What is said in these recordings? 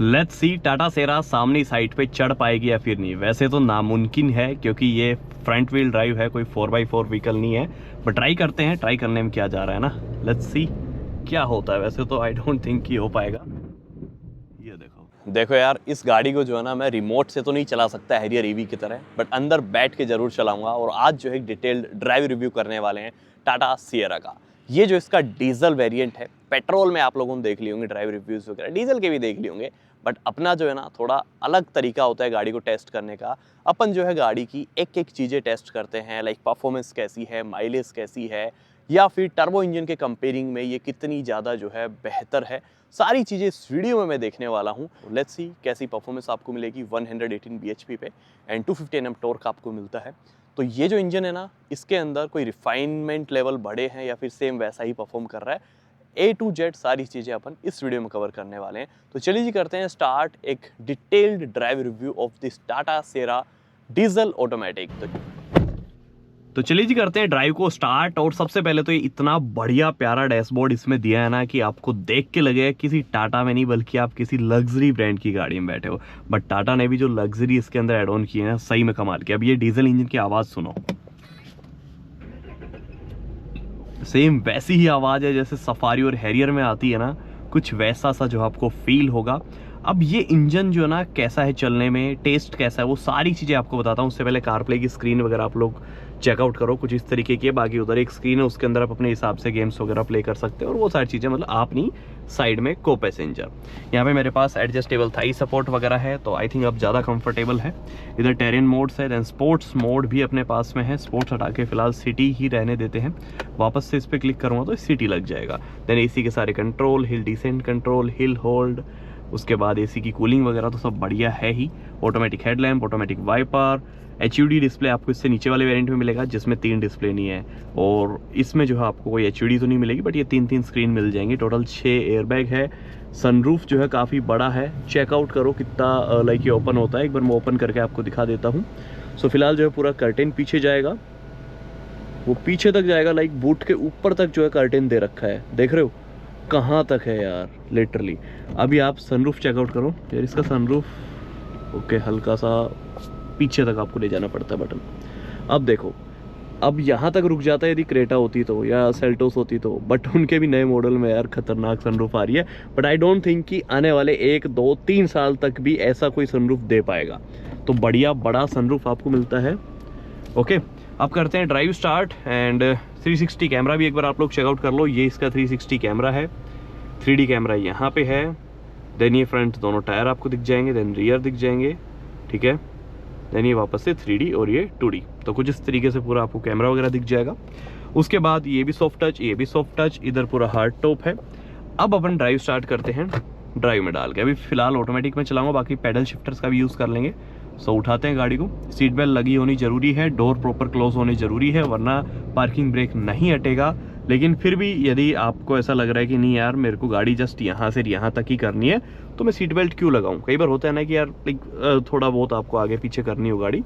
Let's see Tata सेरा सामने side पे चढ़ पाएगी या फिर नहीं। वैसे तो नामुमकिन है क्योंकि ये फ्रंट व्हील ड्राइव है, कोई 4x4 व्हीकल नहीं है, बट ट्राई करते हैं। ट्राई करने में क्या जा रहा है ना, लेट्स सी क्या होता है। वैसे तो आई डोंट थिंक कि हो पाएगा। ये देखो यार, इस गाड़ी को जो है ना मैं रिमोट से तो नहीं चला सकता हैरियर ईवी की तरह, बट अंदर बैठ के जरूर चलाऊंगा। और आज जो है डिटेल्ड ड्राइव रिव्यू करने वाले हैं टाटा सिएरा का। ये जो इसका डीजल वेरिएंट है, पेट्रोल में आप लोगों ने देख लिए होंगे ड्राइव रिव्यूज़ वगैरह, डीजल के भी देख लिए होंगे, बट अपना जो है ना थोड़ा अलग तरीका होता है गाड़ी को टेस्ट करने का। अपन जो है गाड़ी की एक एक चीज़ें टेस्ट करते हैं, लाइक परफॉर्मेंस कैसी है, माइलेज कैसी है, या फिर टर्बो इंजन के कंपेयरिंग में ये कितनी ज़्यादा जो है बेहतर है। सारी चीज़ें इस वीडियो में मैं देखने वाला हूँ। लेट्स सी कैसी परफॉर्मेंस आपको मिलेगी 118 bhp पे एंड 250 Nm टॉर्क आपको मिलता है। तो ये जो इंजन है ना, इसके अंदर कोई रिफाइनमेंट लेवल बढ़े हैं या फिर सेम वैसा ही परफॉर्म कर रहा है। A to Z सारी चीज़ें अपन इस वीडियो में कवर करने वाले हैं। तो चलिए जी करते हैं स्टार्ट एक detailed drive review of this Tata Sierra diesel automatic. तो चलिए जी करते हैं ड्राइव को स्टार्ट। और सबसे पहले तो ये इतना बढ़िया प्यारा डैशबोर्ड इसमें दिया है ना कि आपको देख के लगेगा किसी टाटा में नहीं बल्कि आप किसी लग्जरी ब्रांड की गाड़ी में बैठे हो। बट टाटा ने भी जो लग्जरी इसके अंदर एड ऑन किए हैं सही में कमाल किया। अब ये डीजल इंजन की आवाज़ सुनो, सेम वैसी ही आवाज़ है जैसे सफारी और हैरियर में आती है ना, कुछ वैसा सा जो आपको फील होगा। अब ये इंजन जो है ना कैसा है चलने में, टेस्ट कैसा है, वो सारी चीज़ें आपको बताता हूँ। उससे पहले कारप्ले की स्क्रीन वगैरह आप लोग चेकआउट करो, कुछ इस तरीके की है। बाकी उधर एक स्क्रीन है, उसके अंदर आप अपने हिसाब से गेम्स वगैरह प्ले कर सकते हो और वो सारी चीज़ें, मतलब आप नहीं, साइड में को पैसेंजर। यहाँ पे मेरे पास एडजस्टेबल थाई सपोर्ट वगैरह है, तो आई थिंक अब ज़्यादा कंफर्टेबल है। इधर टेरेन मोड्स है, देन स्पोर्ट्स मोड भी अपने पास में है। स्पोर्ट्स हटा के फिलहाल सिटी ही रहने देते हैं। वापस से इस पर क्लिक करूँगा तो सिटी लग जाएगा। देन एसी के सारे control, hill descent control, hill hold, उसके बाद एसी की कूलिंग वगैरह तो सब बढ़िया है ही। Automatic headlamp, automatic wiper, HUD display आपको इससे नीचे वाले वेरिएंट में मिलेगा जिसमें 3 डिस्प्ले नहीं है। और इसमें जो है आपको कोई HUD तो नहीं मिलेगी, बट ये 3 स्क्रीन मिल जाएंगी। टोटल 6 एयरबैग है। सनरूफ जो है काफ़ी बड़ा है, चेकआउट करो कितना लाइक ये ओपन होता है। एक बार मैं ओपन करके आपको दिखा देता हूँ। सो फिलहाल जो है पूरा कर्टेन पीछे जाएगा, वो पीछे तक जाएगा, लाइक बूट के ऊपर तक जो है कर्टेन दे रखा है। देख रहे हो कहाँ तक है यार, लिटरली। अभी आप सनरूफ चेकआउट करो यार, इसका सनरूफ ओके हल्का सा पीछे तक आपको ले जाना पड़ता है बटन। अब देखो, अब यहाँ तक रुक जाता है यदि क्रेटा होती तो या सेल्टोस होती तो, बट उनके भी नए मॉडल में यार खतरनाक सनरूफ आ रही है। बट आई डोंट थिंक कि आने वाले 1, 2, 3 साल तक भी ऐसा कोई सनरूफ दे पाएगा। तो बढ़िया बड़ा सनरूफ आपको मिलता है। ओके, अब करते हैं ड्राइव स्टार्ट। एंड 360 कैमरा भी एक बार आप लोग चेकआउट कर लो। ये इसका 360 कैमरा है, 3D कैमरा यहाँ पे है। देन ये फ्रंट दोनों टायर आपको दिख जाएंगे, देन रियर दिख जाएंगे, ठीक है। देन ये वापस से 3D और ये 2D, तो कुछ इस तरीके से पूरा आपको कैमरा वगैरह दिख जाएगा। उसके बाद ये भी सॉफ्ट टच, ये भी सॉफ्ट टच, इधर पूरा हार्ड टॉप है। अब अपन ड्राइव स्टार्ट करते हैं ड्राइव में डाल के। अभी फिलहाल ऑटोमेटिक में चलाऊंगा, बाकी पैडल शिफ्टर्स का भी यूज़ कर लेंगे। सो उठाते हैं गाड़ी को। सीट बेल्ट लगी होनी जरूरी है, डोर प्रॉपर क्लोज होने जरूरी है, वरना पार्किंग ब्रेक नहीं हटेगा। लेकिन फिर भी यदि आपको ऐसा लग रहा है कि नहीं यार मेरे को गाड़ी जस्ट यहाँ से यहाँ तक ही करनी है, तो मैं सीट बेल्ट क्यों लगाऊं। कई बार होता है ना कि यार लाइक थोड़ा बहुत आपको आगे पीछे करनी हो गाड़ी,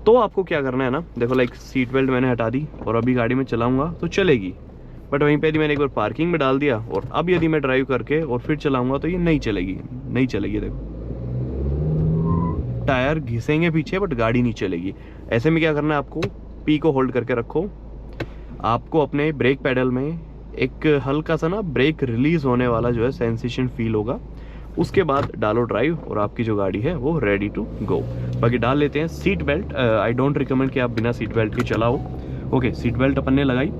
तो आपको क्या करना है ना, देखो लाइक सीट बेल्ट मैंने हटा दी और अभी गाड़ी में चलाऊंगा तो चलेगी। बट वहीं पे यदि मैंने एक बार पार्किंग में डाल दिया और अब यदि मैं ड्राइव करके और फिर चलाऊंगा तो ये नहीं चलेगी, नहीं चलेगी। देखो टायर घिसेंगे पीछे बट गाड़ी नहीं चलेगी। ऐसे में क्या करना है, आपको पी को होल्ड करके रखो। आपको अपने ब्रेक पैडल में एक हल्का सा ना ब्रेक रिलीज होने वाला जो है सेंसेशन फील होगा। उसके बाद डालो ड्राइव और आपकी जो गाड़ी है वो रेडी टू गो। बाकी डाल लेते हैं seat belt. I don't recommend कि आप बिना सीट बेल्ट के चलाओ। ओके, सीट बेल्ट अपन ने लगाई।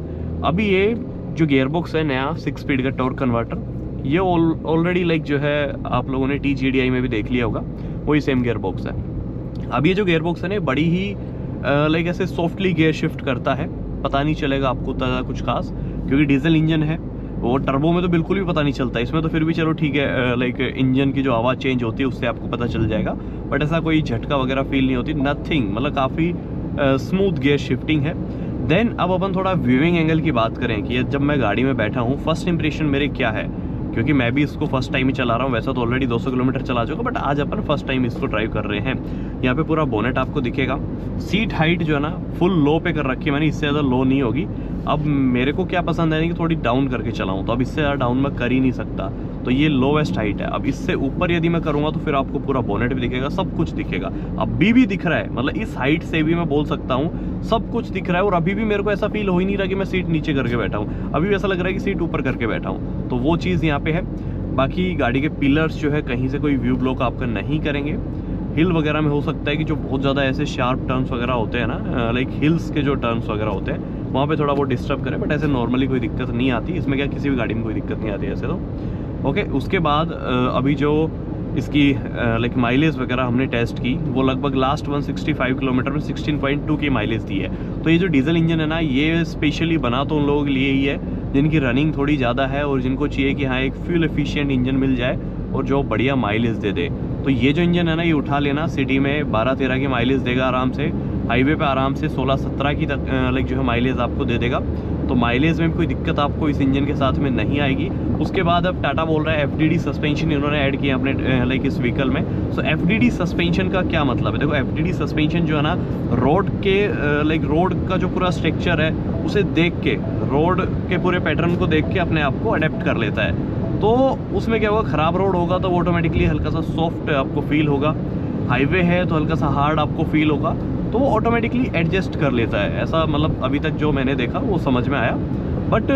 अभी ये जो गियर बॉक्स है नया 6 स्पीड का टॉर्क कन्वर्टर, ये ऑलरेडी लाइक जो है आप लोगों ने TGDI में भी देख लिया होगा, वही सेम गियर बॉक्स है। अब ये जो गियर बॉक्स है ना बड़ी ही लाइक ऐसे सॉफ्टली गियर शिफ्ट करता है, पता नहीं चलेगा आपको ज़्यादा कुछ खास, क्योंकि डीजल इंजन है। वो टर्बो में तो बिल्कुल भी पता नहीं चलता, इसमें तो फिर भी चलो ठीक है, लाइक इंजन की जो आवाज़ चेंज होती है उससे आपको पता चल जाएगा, बट ऐसा कोई झटका वगैरह फील नहीं होती, नथिंग। मतलब काफ़ी स्मूथ गियर शिफ्टिंग है। देन अब अपन थोड़ा व्यूइंग एंगल की बात करें कि जब मैं गाड़ी में बैठा हूँ फर्स्ट इंप्रेशन मेरे क्या है, क्योंकि मैं भी इसको फर्स्ट टाइम ही चला रहा हूँ। वैसा तो ऑलरेडी 200 किलोमीटर चला चुका, बट आज अपन फर्स्ट टाइम इसको ड्राइव कर रहे हैं। यहाँ पे पूरा बोनेट आपको दिखेगा। सीट हाइट जो है ना फुल लो पे कर रखी है मैंने, इससे ज़्यादा लो नहीं होगी। अब मेरे को क्या पसंद है कि थोड़ी डाउन करके चलाऊं, तो अब इससे ज़्यादा डाउन मैं कर ही नहीं सकता, तो ये लोवेस्ट हाइट है। अब इससे ऊपर यदि मैं करूँगा तो फिर आपको पूरा बोनेट भी दिखेगा, सब कुछ दिखेगा। अभी भी दिख रहा है, मतलब इस हाइट से भी मैं बोल सकता हूँ सब कुछ दिख रहा है, और अभी भी मेरे को ऐसा फील हो ही नहीं रहा कि मैं सीट नीचे करके बैठा हूँ, अभी भी ऐसा लग रहा है कि सीट ऊपर करके बैठा हूँ। तो वो चीज़ यहाँ पे है। बाकी गाड़ी के पिलर्स जो है कहीं से कोई व्यू ब्लॉक आपका नहीं करेंगे। हिल वगैरह में हो सकता है कि जो बहुत ज़्यादा ऐसे शार्प टर्न्स वगैरह होते हैं ना, लाइक हिल्स के जो टर्न्स वगैरह होते हैं वहाँ पे थोड़ा वो डिस्टर्ब करे, बट ऐसे नॉर्मली कोई दिक्कत नहीं आती इसमें। क्या किसी भी गाड़ी में कोई दिक्कत नहीं आती ऐसे तो। ओके, उसके बाद अभी जो इसकी लाइक माइलेज वगैरह हमने टेस्ट की, वो लगभग लास्ट 165 किलोमीटर में 16.2 की माइलेज दी है। तो ये जो डीजल इंजन है ना, ये स्पेशली बना तो उन लोगों के लिए ही है जिनकी रनिंग थोड़ी ज़्यादा है और जिनको चाहिए कि हाँ एक फ्यूल एफिशिएंट इंजन मिल जाए और जो बढ़िया माइलेज दे दे। तो ये जो इंजन है ना, ये उठा लेना, सिटी में 12-13 की माइलेज देगा आराम से, हाईवे पे आराम से 16-17 की तक लाइक जो है माइलेज आपको दे देगा। तो माइलेज में भी कोई दिक्कत आपको इस इंजन के साथ में नहीं आएगी। उसके बाद अब टाटा बोल रहा है FDD सस्पेंशन इन्होंने ऐड किया अपने लाइक इस व्हीकल में। सो FDD सस्पेंशन का क्या मतलब है? देखो, FDD सस्पेंशन जो है ना, रोड के लाइक रोड का जो पूरा स्ट्रक्चर है उसे देख के, रोड के पूरे पैटर्न को देख के अपने आप को अडेप्ट कर लेता है। तो उसमें क्या होगा, ख़राब रोड होगा तो ऑटोमेटिकली हल्का सा सॉफ्ट आपको फील होगा, हाईवे है तो हल्का सा हार्ड आपको फील होगा, तो वो ऑटोमेटिकली एडजस्ट कर लेता है। ऐसा मतलब अभी तक जो मैंने देखा वो समझ में आया। बट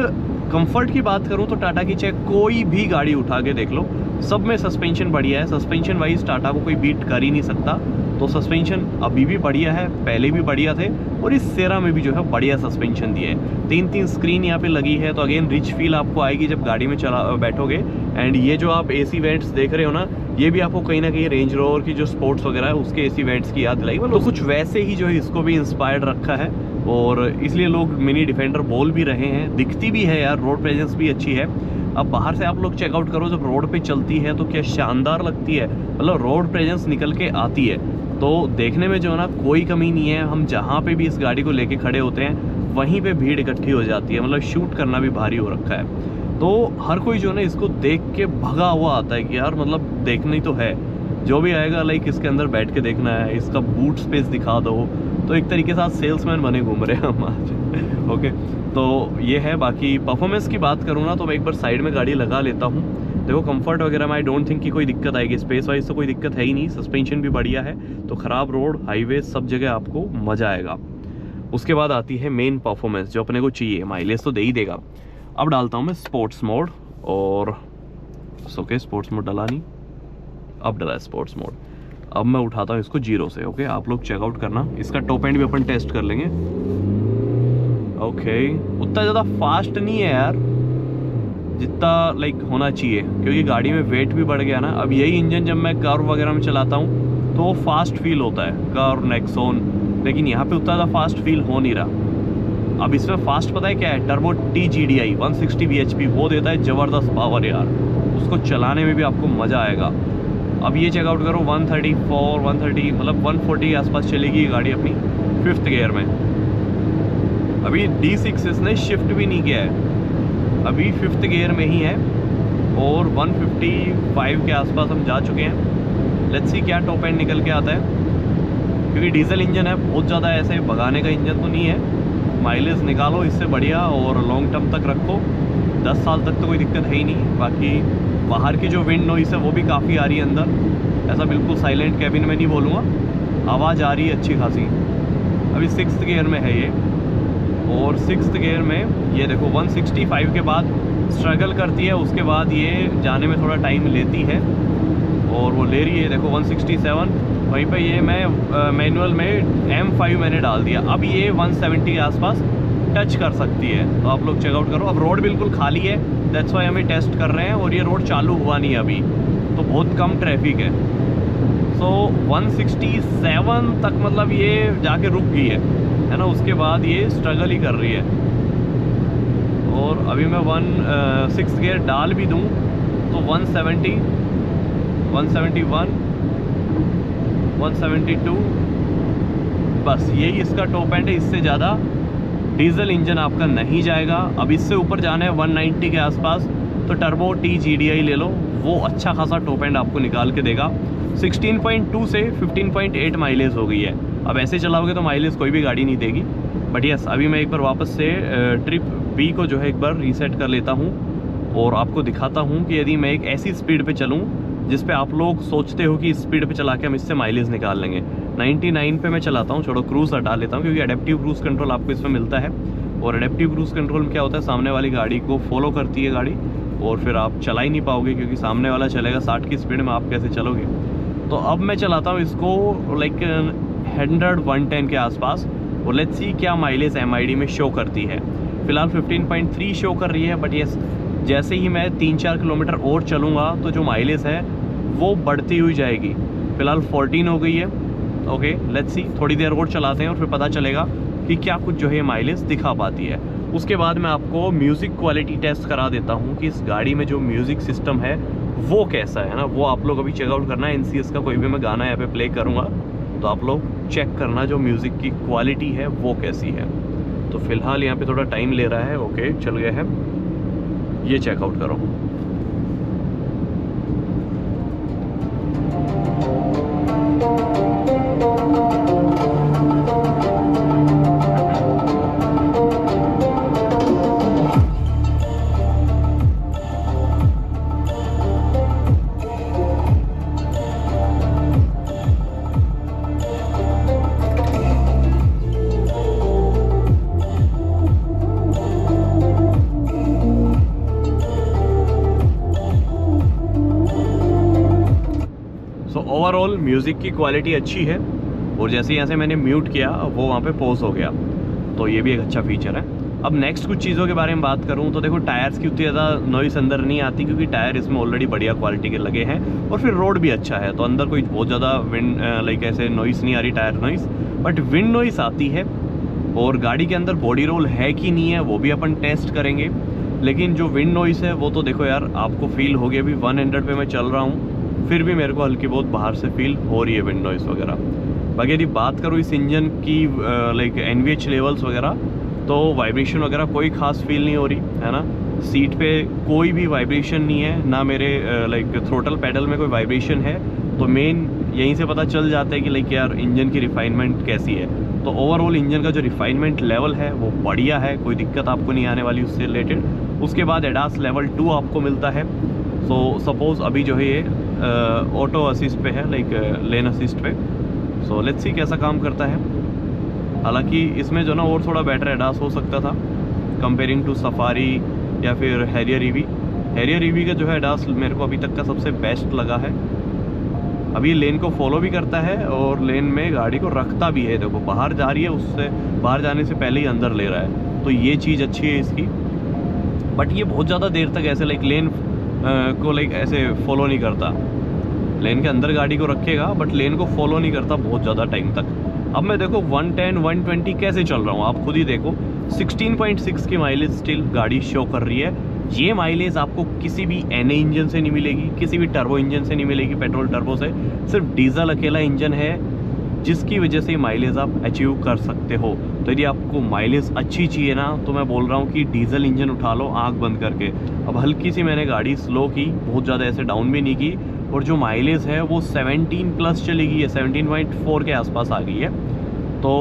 कंफर्ट की बात करूँ तो टाटा की चाहे कोई भी गाड़ी उठा के देख लो, सब में सस्पेंशन बढ़िया है। सस्पेंशन वाइज टाटा को कोई बीट कर ही नहीं सकता। तो सस्पेंशन अभी भी बढ़िया है, पहले भी बढ़िया थे, और इस सेरा में भी जो है बढ़िया सस्पेंशन दिए है। 3-3 स्क्रीन यहाँ पे लगी है, तो अगेन रिच फील आपको आएगी जब गाड़ी में चला बैठोगे। एंड ये जो आप AC वेंट्स देख रहे हो ना, ये भी आपको कहीं ना कहीं रेंज रोवर की जो स्पोर्ट्स वगैरह है उसके AC वेंट्स की याद दिलाएगी। मतलब कुछ वैसे ही जो है इसको भी इंस्पायर्ड रखा है, और इसलिए लोग मिनी डिफेंडर बोल भी रहे हैं। दिखती भी है यार, रोड प्रेजेंस भी अच्छी है। अब बाहर से आप लोग चेकआउट करो, जब रोड पे चलती है तो क्या शानदार लगती है, मतलब रोड प्रेजेंस निकल के आती है। तो देखने में जो है ना कोई कमी नहीं है। हम जहाँ पे भी इस गाड़ी को लेके खड़े होते हैं वहीं पे भीड़ इकट्ठी हो जाती है, मतलब शूट करना भी भारी हो रखा है। तो हर कोई जो है ना इसको देख के भगा हुआ आता है कि यार मतलब देखना ही तो है, जो भी आएगा लाइक इसके अंदर बैठ के देखना है, इसका बूट स्पेस दिखा दो। तो एक तरीके से सेल्समैन बने घूम रहे हैं हम आज। ओके, तो ये है। बाकी परफॉर्मेंस की बात करूँ ना, तो मैं एक बार साइड में गाड़ी लगा लेता हूँ। देखो, कंफर्ट वगैरह में आई डोंट थिंक कि कोई दिक्कत आएगी, स्पेस वाइज तो कोई दिक्कत है ही नहीं, सस्पेंशन भी बढ़िया है। तो ख़राब रोड, हाईवे, सब जगह आपको मज़ा आएगा। उसके बाद आती है मेन परफॉर्मेंस जो अपने को चाहिए। माइलेज तो दे ही देगा। अब डालता हूँ मैं स्पोर्ट्स मोड, और ओके स्पोर्ट्स मोड डाला नहीं, अब डला है स्पोर्ट्स मोड। अब मैं उठाता हूँ इसको 0 से। ओके, आप लोग चेकआउट करना, इसका टॉप एंड भी अपन टेस्ट कर लेंगे। ओके, उतना ज़्यादा फास्ट नहीं है यार जितना लाइक होना चाहिए, क्योंकि गाड़ी में वेट भी बढ़ गया ना। अब यही इंजन जब मैं कर्व वगैरह में चलाता हूँ तो वो फास्ट फील होता है, कर्व, नेक्सॉन, लेकिन यहाँ पे उतना ज़्यादा फास्ट फील हो नहीं रहा। अब इसमें फास्ट पता है क्या है? टर्बो TGDI 160 bhp, वो देता है ज़बरदस्त पावर यार, उसको चलाने में भी आपको मज़ा आएगा। अब ये चेकआउट करो 134, 130, मतलब 140 के आसपास चलेगी ये गाड़ी अपनी 5th गियर में। अभी D6 इसने शिफ्ट भी नहीं किया है, अभी 5th गियर में ही है, और 155 के आसपास हम जा चुके हैं। लेट्स सी क्या टॉप एंड निकल के आता है, क्योंकि डीजल इंजन है, बहुत ज़्यादा ऐसे भगाने का इंजन तो नहीं है। माइलेज निकालो इससे बढ़िया और लॉन्ग टर्म तक रखो, 10 साल तक तो कोई दिक्कत है ही नहीं। बाकी बाहर की जो विंड नॉइस है वो भी काफ़ी आ रही है अंदर, ऐसा बिल्कुल साइलेंट कैबिन में नहीं बोलूँगा, आवाज़ आ रही है अच्छी खासी। अभी 6th गियर में है ये, और 6th गियर में ये देखो 165 के बाद स्ट्रगल करती है, उसके बाद ये जाने में थोड़ा टाइम लेती है, और वो ले रही है देखो 167। वहीं पे ये मैं मैनुअल में M5 मैंने डाल दिया, अब ये 170 के आसपास टच कर सकती है। तो आप लोग चेकआउट करो। अब रोड बिल्कुल खाली है, दैट्स वाई हमें टेस्ट कर रहे हैं, और ये रोड चालू हुआ नहीं अभी, तो बहुत कम ट्रैफिक है। सो 167 तक मतलब ये जाके रुक गई है ना, उसके बाद ये स्ट्रगल ही कर रही है। और अभी मैं 6th गियर डाल भी दूँ तो 170, 171, 172, बस यही इसका टॉप एंड है। इससे ज़्यादा डीजल इंजन आपका नहीं जाएगा। अब इससे ऊपर जाना है 190 के आसपास, तो टर्बो TGDI ले लो, वो अच्छा खासा टॉप एंड आपको निकाल के देगा। 16.2 से 15.8 माइलेज हो गई है। अब ऐसे चलाओगे तो माइलेज कोई भी गाड़ी नहीं देगी, बट यस, अभी मैं एक बार वापस से ट्रिप बी को जो है एक बार रीसेट कर लेता हूँ और आपको दिखाता हूँ कि यदि मैं एक ऐसी स्पीड पे चलूँ जिस पे आप लोग सोचते हो कि इस स्पीड पे चला के हम इससे माइलेज निकाल लेंगे। 99 पे मैं चलाता हूँ, छोड़ो क्रूज़ हटा लेता हूँ क्योंकि एडेप्टिव क्रूज़ कंट्रोल आपको इसमें मिलता है। और एडेप्टिव क्रूज़ कंट्रोल में क्या होता है, सामने वाली गाड़ी को फॉलो करती है गाड़ी और फिर आप चला ही नहीं पाओगे क्योंकि सामने वाला चलेगा 60 की स्पीड में, आप कैसे चलोगे। तो अब मैं चलाता हूँ इसको लाइक 100-110 के आसपास और लेट्स सी क्या माइलेज MID में शो करती है। फिलहाल 15.3 शो कर रही है, बट यस जैसे ही मैं 3-4 किलोमीटर और चलूँगा तो जो माइलेज है वो बढ़ती हुई जाएगी। फिलहाल 14 हो गई है। ओके लेट्स सी, थोड़ी देर और चलाते हैं और फिर पता चलेगा कि क्या कुछ जो है माइलेज दिखा पाती है। उसके बाद मैं आपको म्यूज़िक क्वालिटी टेस्ट करा देता हूँ कि इस गाड़ी में जो म्यूज़िक सिस्टम है वो कैसा है ना, वो आप लोग अभी चेकआउट करना है। NCS का कोई भी मैं गाना यहाँ पे प्ले करूँगा तो आप लोग चेक करना जो म्यूज़िक की क्वालिटी है वो कैसी है। तो फिलहाल यहाँ पे थोड़ा टाइम ले रहा है। ओके चल गया है, ये चेकआउट करो। ओवरऑल म्यूज़िक की क्वालिटी अच्छी है और जैसे यहाँ से मैंने म्यूट किया वो वहाँ पे पॉज हो गया, तो ये भी एक अच्छा फीचर है। अब नेक्स्ट कुछ चीज़ों के बारे में बात करूँ तो देखो टायर्स की उतनी ज़्यादा नॉइस अंदर नहीं आती क्योंकि टायर इसमें ऑलरेडी बढ़िया क्वालिटी के लगे हैं और फिर रोड भी अच्छा है, तो अंदर कोई बहुत ज़्यादा विंड लाइक ऐसे नॉइस नहीं आ रही, tyre noise, but wind noise आती है। और गाड़ी के अंदर बॉडी रोल है कि नहीं है वो भी अपन टेस्ट करेंगे, लेकिन जो विंड नॉइस है वो तो देखो यार आपको फील होगी। अभी 100 पे मैं चल रहा हूँ फिर भी मेरे को हल्की बहुत बाहर से फील हो रही है विंड नॉइस वगैरह। बाकी यदि बात करूँ इस इंजन की लाइक NVH लेवल्स वगैरह, तो वाइब्रेशन वगैरह कोई खास फील नहीं हो रही है ना। सीट पे कोई भी वाइब्रेशन नहीं है, ना मेरे लाइक थ्रोटल पैडल में कोई वाइब्रेशन है, तो मेन यहीं से पता चल जाता है कि लाइक यार इंजन की रिफाइनमेंट कैसी है। तो ओवरऑल इंजन का जो रिफाइनमेंट लेवल है वो बढ़िया है, कोई दिक्कत आपको नहीं आने वाली उससे रिलेटेड। उसके बाद एडास लेवल 2 आपको मिलता है। सो सपोज़ अभी जो है ये ऑटो असिस्ट पे है, लाइक लेन असिस्ट पे। सो लेट्स सी कैसा काम करता है। हालांकि इसमें जो ना और थोड़ा बेटर एडास हो सकता था कंपेयरिंग टू सफारी या फिर हैरियर ईवी। हैरियर ईवी का जो है एडास मेरे को अभी तक का सबसे बेस्ट लगा है। अभी लेन को फॉलो भी करता है और लेन में गाड़ी को रखता भी है। देखो बाहर जा रही है, उससे बाहर जाने से पहले ही अंदर ले रहा है, तो ये चीज़ अच्छी है इसकी। बट ये बहुत ज़्यादा देर तक ऐसे लाइक लेन को लाइक ऐसे फॉलो नहीं करता। लेन के अंदर गाड़ी को रखेगा बट लेन को फॉलो नहीं करता बहुत ज़्यादा टाइम तक। अब मैं देखो 110-120 कैसे चल रहा हूँ, आप खुद ही देखो 16.6 की माइलेज स्टिल गाड़ी शो कर रही है। ये माइलेज आपको किसी भी NA इंजन से नहीं मिलेगी, किसी भी टर्बो इंजन से नहीं मिलेगी, पेट्रोल टर्बो से। सिर्फ डीजल अकेला इंजन है जिसकी वजह से माइलेज आप अचीव कर सकते हो। तो यदि आपको माइलेज अच्छी चाहिए ना, तो मैं बोल रहा हूँ कि डीजल इंजन उठा लो आँख बंद करके। अब हल्की सी मैंने गाड़ी स्लो की, बहुत ज़्यादा ऐसे डाउन भी नहीं की, और जो माइलेज है वो 17 प्लस चली गई है, 17.4 के आसपास आ गई है। तो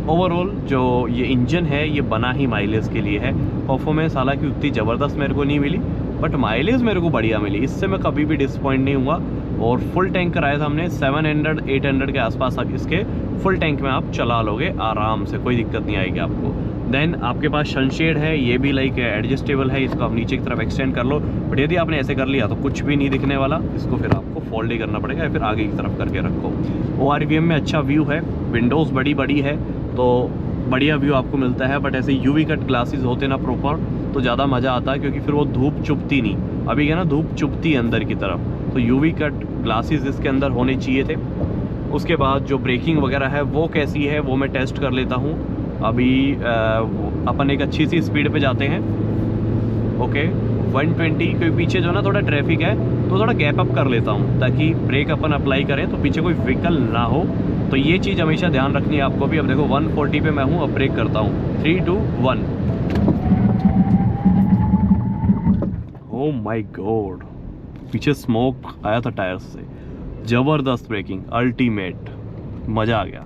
ओवरऑल जो ये इंजन है ये बना ही माइलेज के लिए है। परफॉर्मेंस हालांकि उतनी ज़बरदस्त मेरे को नहीं मिली, बट माइलेज मेरे को बढ़िया मिली, इससे मैं कभी भी डिसपॉइंट नहीं हुआ। और फुल टैंक कराया था हमने 700-800 के आसपास, इसके फुल टैंक में आप चला लोगे आराम से, कोई दिक्कत नहीं आएगी आपको। देन आपके पास सनशेड है, ये भी लाइक एडजस्टेबल है, इसको आप नीचे की तरफ एक्सटेंड कर लो। बट यदि आपने ऐसे कर लिया तो कुछ भी नहीं दिखने वाला, इसको फिर आपको फोल्ड ही करना पड़ेगा या फिर आगे की तरफ करके रखो। ORVM में अच्छा व्यू है, विंडोज़ बड़ी बड़ी है तो बढ़िया व्यू आपको मिलता है। बट ऐसे UV कट ग्लासेस होते ना प्रॉपर तो ज़्यादा मज़ा आता है, क्योंकि फिर वो धूप चुभती नहीं। अभी क्या ना धूप चुभती है अंदर की तरफ, तो UV कट ग्लासेस इसके अंदर होने चाहिए थे। उसके बाद जो ब्रेकिंग वगैरह है वो कैसी है वो मैं टेस्ट कर लेता हूँ। अभी अपन एक अच्छी सी स्पीड पे जाते हैं। ओके 120 के पीछे जो ना थोड़ा ट्रैफिक है तो थोड़ा गैप अप कर लेता हूँ ताकि ब्रेक अपन अप्लाई करें तो पीछे कोई व्हीकल ना हो। तो ये चीज़ हमेशा ध्यान रखनी है आपको भी। अब देखो 140 पे मैं हूँ, अब ब्रेक करता हूँ 3, 2, 1। ओह माय गॉड, पीछे स्मोक आया था टायर्स से। ज़बरदस्त ब्रेकिंग, अल्टीमेट, मज़ा आ गया।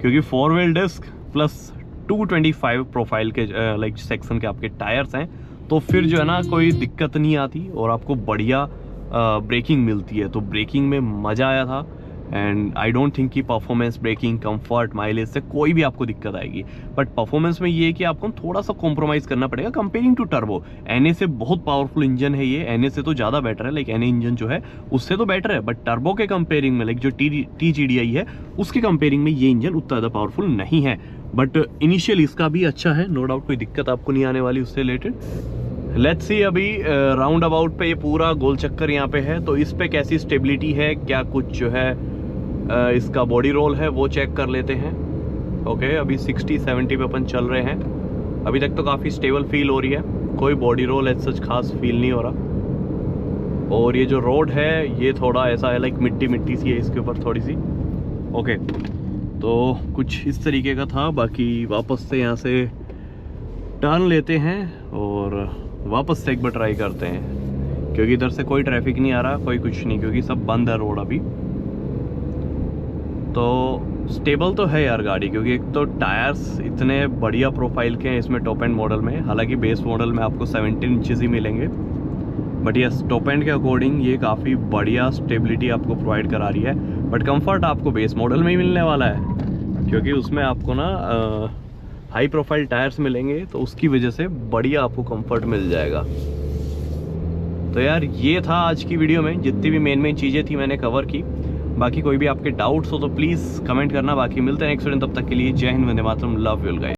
क्योंकि 4 व्हील डिस्क प्लस 225 प्रोफाइल के लाइक सेक्शन के आपके टायर्स हैं, तो फिर जो है ना कोई दिक्कत नहीं आती और आपको बढ़िया ब्रेकिंग मिलती है। तो ब्रेकिंग में मज़ा आया था एंड आई डोंट थिंक कि परफॉर्मेंस, ब्रेकिंग, कंफर्ट, माइलेज से कोई भी आपको दिक्कत आएगी। बट परफॉर्मेंस में ये है कि आपको थोड़ा सा कॉम्प्रोमाइज़ करना पड़ेगा कंपेयरिंग टू टर्बो। NA से बहुत पावरफुल इंजन है ये, NA से तो ज़्यादा बेटर है, लाइक NA इंजन जो है उससे तो बेटर है, बट टर्बो के कंपेयरिंग में लाइक जो TGDI है उसके कंपेयरिंग में ये इंजन उतना ज़्यादा पावरफुल नहीं है। बट इनिशियल इसका भी अच्छा है, नो डाउट, कोई दिक्कत आपको नहीं आने वाली उससे रिलेटेड। लेट्स सी अभी राउंड अबाउट पे ये पूरा गोल चक्कर यहाँ पे है, तो इस पे कैसी स्टेबिलिटी है, क्या कुछ जो है इसका बॉडी रोल है वो चेक कर लेते हैं। ओके, अभी 60-70 पे अपन चल रहे हैं। अभी तक तो काफ़ी स्टेबल फील हो रही है, कोई बॉडी रोल ऐसा सच खास फील नहीं हो रहा। और ये जो रोड है ये थोड़ा ऐसा है लाइक मिट्टी मिट्टी सी है इसके ऊपर थोड़ी सी। ओके, तो कुछ इस तरीके का था। बाकी वापस से यहाँ से टर्न लेते हैं और वापस से एक बार ट्राई करते हैं, क्योंकि इधर से कोई ट्रैफिक नहीं आ रहा, कोई कुछ नहीं, क्योंकि सब बंद है रोड अभी। तो स्टेबल तो है यार गाड़ी, क्योंकि एक तो टायर्स इतने बढ़िया प्रोफाइल के हैं इसमें टॉप एंड मॉडल में। हालांकि बेस मॉडल में आपको 17 इंचेस ही मिलेंगे, बट यस टॉप एंड के अकॉर्डिंग ये काफ़ी बढ़िया स्टेबिलिटी आपको प्रोवाइड करा रही है। बट कंफर्ट आपको बेस मॉडल में ही मिलने वाला है, क्योंकि उसमें आपको ना हाई प्रोफाइल टायर्स मिलेंगे, तो उसकी वजह से बढ़िया आपको कंफर्ट मिल जाएगा। तो यार ये था आज की वीडियो में, जितनी भी मेन चीज़ें थी मैंने कवर की। बाकी कोई भी आपके डाउट्स हो तो प्लीज़ कमेंट करना। बाकी मिलते हैं नेक्स्ट वीडियो, तब तक के लिए जय Hind, Vande Mataram, love you guys.